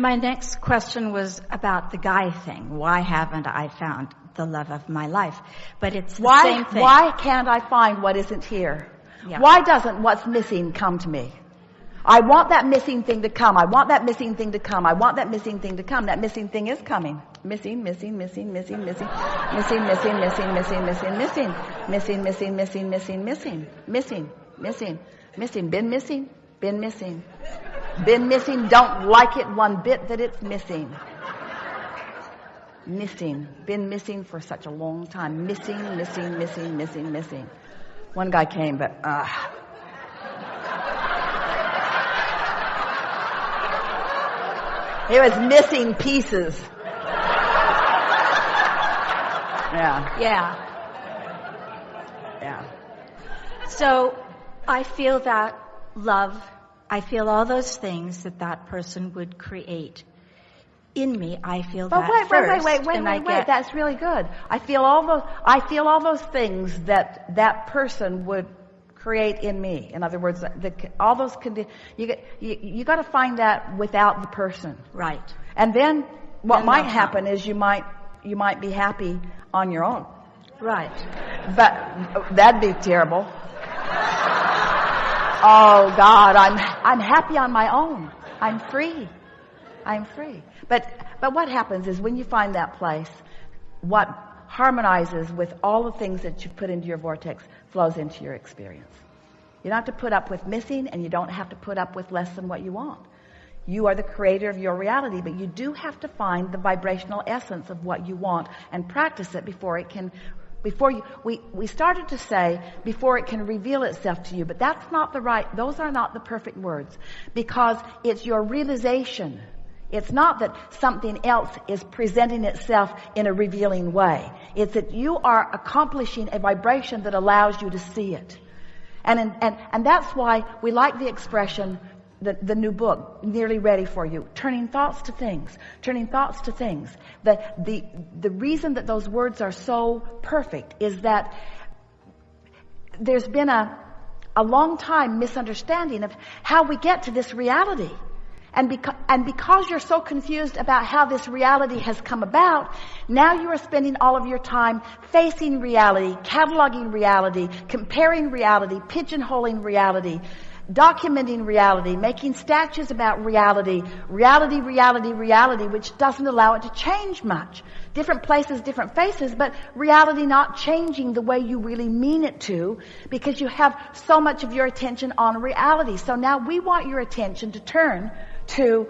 My next question was about the guy thing. Why haven't I found the love of my life? But it's the same thing. Why can't I find what isn't here? Yeah. Why doesn't what's missing come to me? I want that missing thing to come. I want that missing thing to come. I want that missing thing to come. That missing thing is coming. Missing, missing, missing, missing, missing, missing, missing, missing, missing, missing, missing, missing, missing, missing, missing, missing, missing, missing, missing, been missing, been missing, been missing. Don't like it one bit that it's missing. Missing, been missing for such a long time. Missing, missing, missing, missing, missing. One guy came, but he was missing pieces. Yeah. So I feel that love, I feel all those things that person would create in me. I feel that first. Wait. That's really good. I feel all those things that person would create in me. In other words, all those you got to find that without the person. Right. And then what might happen is you might be happy on your own. Right. But that'd be terrible. Oh God, I'm happy on my own. I'm free. But what happens is when you find that place, what harmonizes with all the things that you've put into your vortex flows into your experience. You don't have to put up with missing, and you don't have to put up with less than what you want. You are the creator of your reality, but you do have to find the vibrational essence of what you want and practice it we started to say before it can reveal itself to you, but those are not the perfect words, because it's your realization. It's not that something else is presenting itself in a revealing way. It's that you are accomplishing a vibration that allows you to see it. And that's why we like the expression, the new book, Nearly Ready for You, turning thoughts to things. The reason that those words are so perfect is that there's been a long time misunderstanding of how we get to this reality. And because you're so confused about how this reality has come about, now you are spending all of your time facing reality, cataloging reality, comparing reality, pigeonholing reality, documenting reality, making statues about reality, which doesn't allow it to change much. Different places, different faces, but reality not changing the way you really mean it to, because you have so much of your attention on reality. So now we want your attention to turn to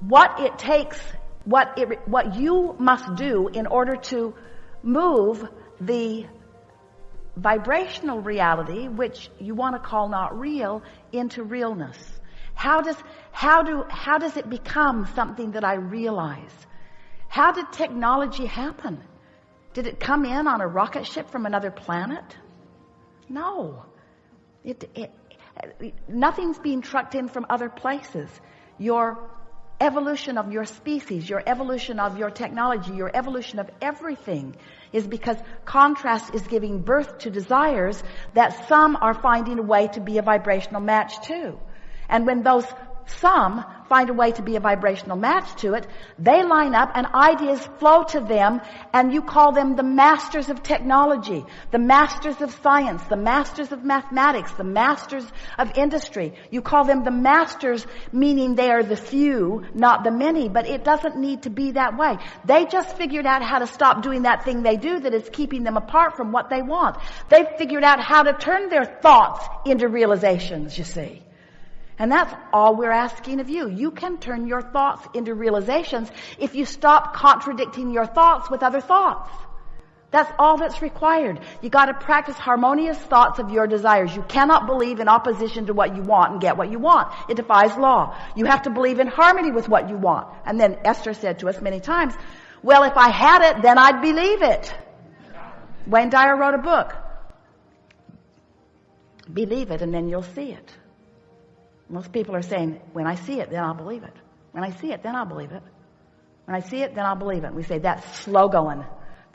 what it takes, what you must do in order to move the vibrational reality, which you want to call not real, into realness. How does it become something that I realize? How did technology happen? Did it come in on a rocket ship from another planet? No. Nothing's being trucked in from other places. Your evolution of your species, your evolution of your technology, your evolution of everything is because contrast is giving birth to desires that some are finding a way to be a vibrational match to. And when those some find a way to be a vibrational match to it, they line up and ideas flow to them, and you call them the masters of technology, the masters of science, the masters of mathematics, the masters of industry. You call them the masters, meaning they are the few, not the many, but it doesn't need to be that way. They just figured out how to stop doing that thing they do that is keeping them apart from what they want. They've figured out how to turn their thoughts into realizations, you see. And that's all we're asking of you. You can turn your thoughts into realizations if you stop contradicting your thoughts with other thoughts. That's all that's required. You got to practice harmonious thoughts of your desires. You cannot believe in opposition to what you want and get what you want. It defies law. You have to believe in harmony with what you want. And then Esther said to us many times, well, if I had it, then I'd believe it. Wayne Dyer wrote a book. Believe it and then you'll see it. Most people are saying, when I see it, then I'll believe it. When I see it, then I'll believe it. When I see it, then I'll believe it. We say, that's slow going.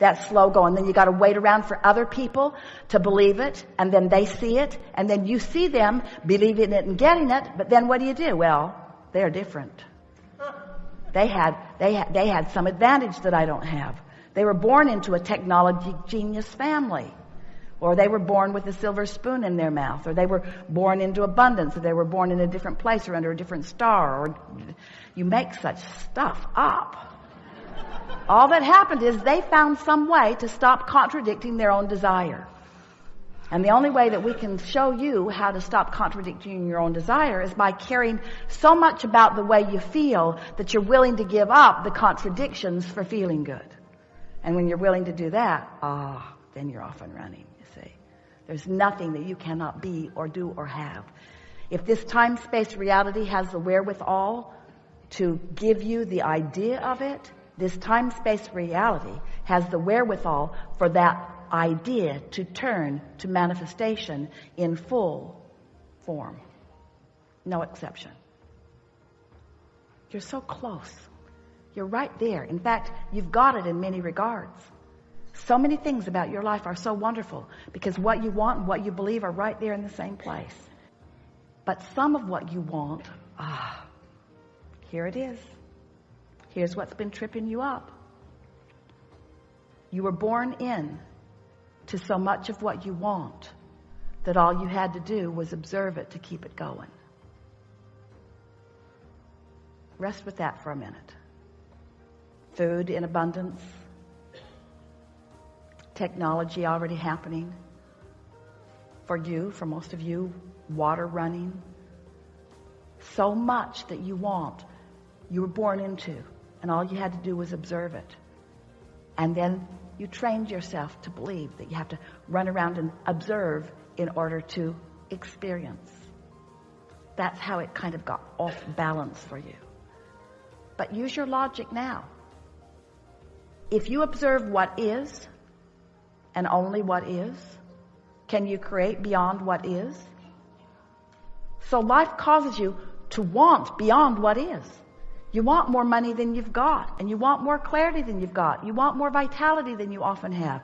That's slow going. Then you got to wait around for other people to believe it, and then they see it, and then you see them believing it and getting it, but then what do? Well, they're different. They had some advantage that I don't have. They were born into a technology genius family. Or they were born with a silver spoon in their mouth. Or they were born into abundance. Or they were born in a different place or under a different star. Or you make such stuff up. All that happened is they found some way to stop contradicting their own desire. And the only way that we can show you how to stop contradicting your own desire is by caring so much about the way you feel that you're willing to give up the contradictions for feeling good. And when you're willing to do that, then you're off and running, you see. There's nothing that you cannot be or do or have. If this time-space reality has the wherewithal to give you the idea of it, this time-space reality has the wherewithal for that idea to turn to manifestation in full form. No exception. You're so close. You're right there. In fact, you've got it in many regards. So many things about your life are so wonderful because what you want and what you believe are right there in the same place. But some of what you want, here it is. Here's what's been tripping you up. You were born in to so much of what you want that all you had to do was observe it to keep it going. Rest with that for a minute. Food in abundance. Technology already happening. For you, for most of you, water running. So much that you want, you were born into, and all you had to do was observe it. And then you trained yourself to believe that you have to run around and observe in order to experience. That's how it kind of got off balance for you. But use your logic now. If you observe what is, and only what is, can you create beyond what is? So life causes you to want beyond what is. You want more money than you've got, and you want more clarity than you've got. You want more vitality than you often have.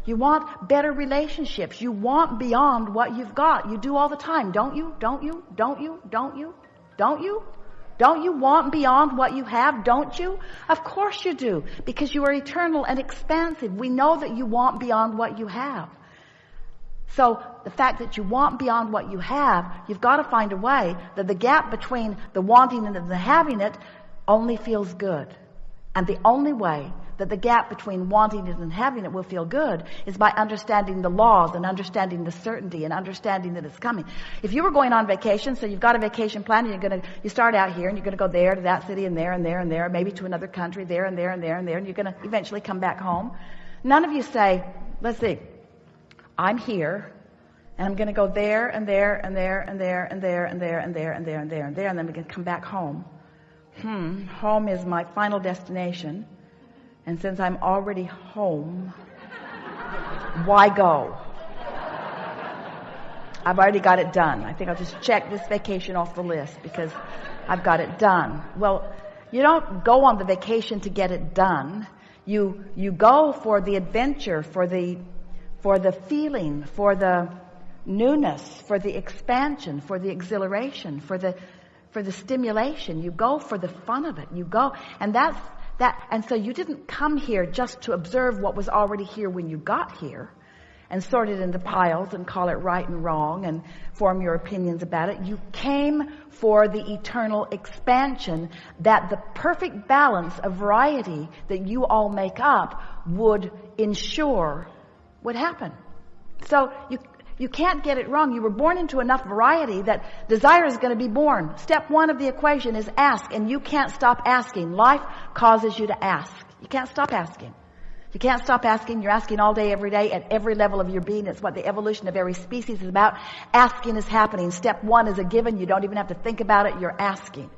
You want better relationships. You want beyond what you've got. You do all the time, don't you? Don't you? Don't you? Don't you? Don't you? Don't you want beyond what you have, don't you? Of course you do, because you are eternal and expansive. We know that you want beyond what you have. So the fact that you want beyond what you have, you've got to find a way that the gap between the wanting and the having it only feels good. And the only way that the gap between wanting it and having it will feel good is by understanding the laws and understanding the certainty and understanding that it's coming. If you were going on vacation, so you've got a vacation plan, and you start out here and you're going to go there to that city and there and there and there, maybe to another country, there and there and there and there, and you're going to eventually come back home. None of you say, let's see, I'm here and I'm going to go there and there and there and there and there and there and there and there and there and there, and then we're going to come back home. Home is my final destination. And since I'm already home, why go? I've already got it done. I think I'll just check this vacation off the list because I've got it done. Well, you don't go on the vacation to get it done. You go for the adventure, for the feeling, for the newness, for the expansion, for the exhilaration, for the stimulation. You go for the fun of it. You go, and and so you didn't come here just to observe what was already here when you got here and sort it into piles and call it right and wrong and form your opinions about it. You came for the eternal expansion that the perfect balance of variety that you all make up would ensure would happen. So you can't get it wrong. You were born into enough variety that desire is going to be born. Step one of the equation is ask, and you can't stop asking. Life causes you to ask. You can't stop asking. You can't stop asking. You're asking all day, every day, at every level of your being. It's what the evolution of every species is about. Asking is happening. Step one is a given. You don't even have to think about it. You're asking.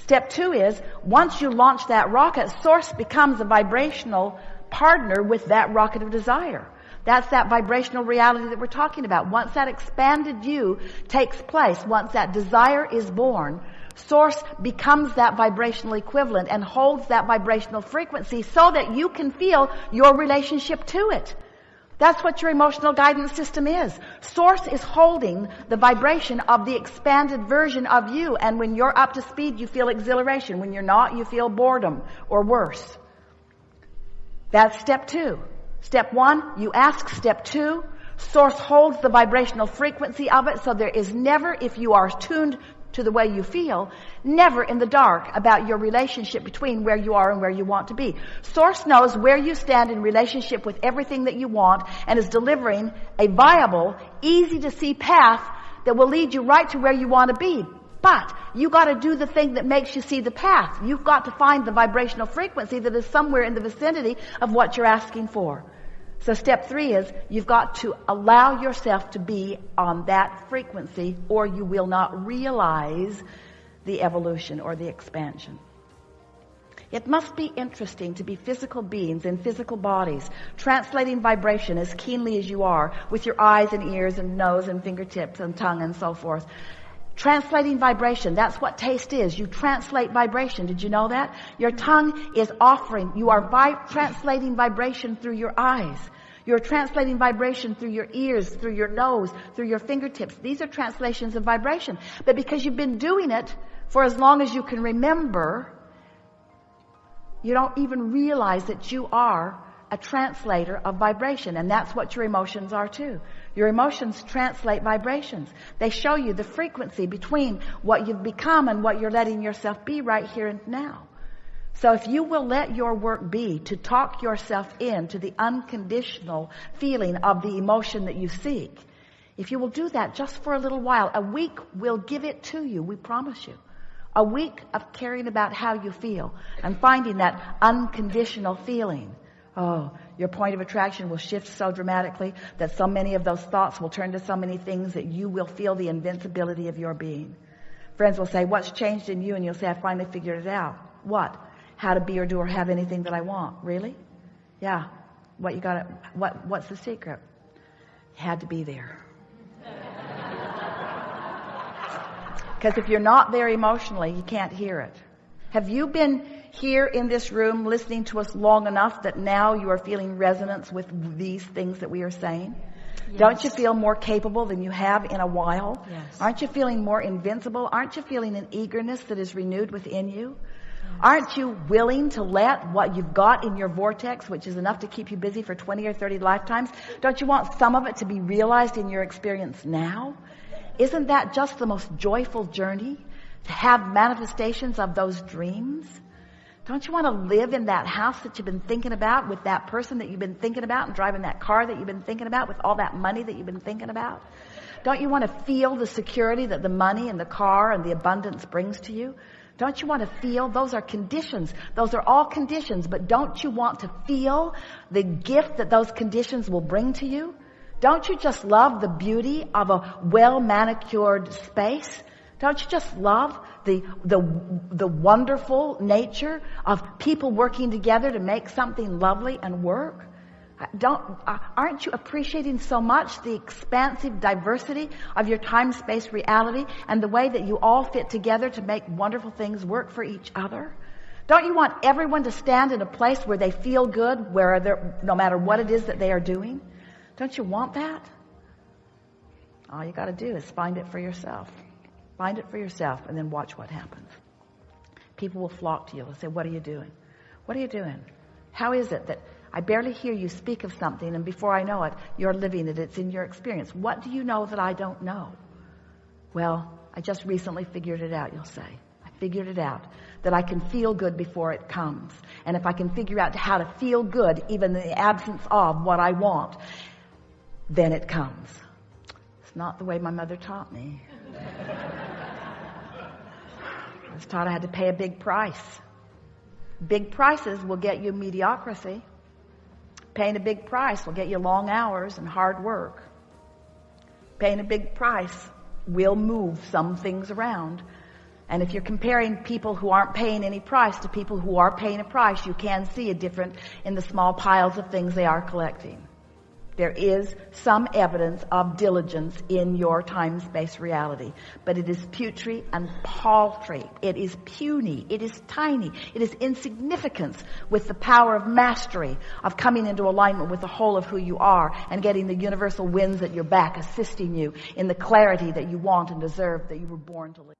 Step two is, once you launch that rocket, source becomes a vibrational partner with that rocket of desire. That's that vibrational reality that we're talking about. Once that expanded you takes place, once that desire is born, source becomes that vibrational equivalent and holds that vibrational frequency so that you can feel your relationship to it. That's what your emotional guidance system is. Source is holding the vibration of the expanded version of you. And when you're up to speed, you feel exhilaration. When you're not, you feel boredom or worse. That's step 2. Step 1, you ask. Step 2, Source holds the vibrational frequency of it. So there is never, if you are tuned to the way you feel, never in the dark about your relationship between where you are and where you want to be. Source knows where you stand in relationship with everything that you want and is delivering a viable, easy to see path that will lead you right to where you want to be. But you got to do the thing that makes you see the path. You've got to find the vibrational frequency that is somewhere in the vicinity of what you're asking for. So step 3 is you've got to allow yourself to be on that frequency, or you will not realize the evolution or the expansion. It must be interesting to be physical beings in physical bodies, translating vibration as keenly as you are with your eyes and ears and nose and fingertips and tongue and so forth. Translating vibration, that's what taste is. You translate vibration. Did you know that? Your tongue is offering, you are translating vibration through your eyes. You're translating vibration through your ears, through your nose, through your fingertips. These are translations of vibration. But because you've been doing it for as long as you can remember, you don't even realize that you are a translator of vibration. And that's what your emotions are too. Your emotions translate vibrations. They show you the frequency between what you've become and what you're letting yourself be right here and now. So if you will let your work be to talk yourself into the unconditional feeling of the emotion that you seek, if you will do that just for a little while, a week will give it to you, we promise you. A week of caring about how you feel and finding that unconditional feeling. Oh, your point of attraction will shift so dramatically that so many of those thoughts will turn to so many things that you will feel the invincibility of your being. Friends will say, what's changed in you? And you'll say, I finally figured it out. What? How to be or do or have anything that I want. Really? Yeah. What's the secret? You had to be there. Because if you're not there emotionally, you can't hear it. Have you been here in this room listening to us long enough that now you are feeling resonance with these things that we are saying? Yes. Don't you feel more capable than you have in a while? Yes. Aren't you feeling more invincible? Aren't you feeling an eagerness that is renewed within you? Yes. Aren't you willing to let what you've got in your vortex, which is enough to keep you busy for 20 or 30 lifetimes, don't you want some of it to be realized in your experience now? Isn't that just the most joyful journey? To have manifestations of those dreams? Don't you want to live in that house that you've been thinking about, with that person that you've been thinking about, and driving that car that you've been thinking about, with all that money that you've been thinking about? Don't you want to feel the security that the money and the car and the abundance brings to you? Don't you want to feel? Those are conditions. Those are all conditions. But don't you want to feel the gift that those conditions will bring to you? Don't you just love the beauty of a well-manicured space? Don't you just love the wonderful nature of people working together to make something lovely and work? Aren't you appreciating so much the expansive diversity of your time-space reality and the way that you all fit together to make wonderful things work for each other? Don't you want everyone to stand in a place where they feel good, no matter what it is that they are doing? Don't you want that? All you got to do is find it for yourself. Find it for yourself and then watch what happens. People will flock to you and say, what are you doing? What are you doing? How is it that I barely hear you speak of something and before I know it, you're living it, it's in your experience? What do you know that I don't know? Well, I just recently figured it out, you'll say. I figured it out, that I can feel good before it comes. And if I can figure out how to feel good, even in the absence of what I want, then it comes. It's not the way my mother taught me. I was taught I had to pay a big price. Big prices will get you mediocrity. Paying a big price will get you long hours and hard work. Paying a big price will move some things around. And if you're comparing people who aren't paying any price to people who are paying a price, you can see a difference in the small piles of things they are collecting. There is some evidence of diligence in your time-space reality, but it is putrid and paltry. It is puny. It is tiny. It is insignificance with the power of mastery, of coming into alignment with the whole of who you are and getting the universal winds at your back, assisting you in the clarity that you want and deserve, that you were born to live.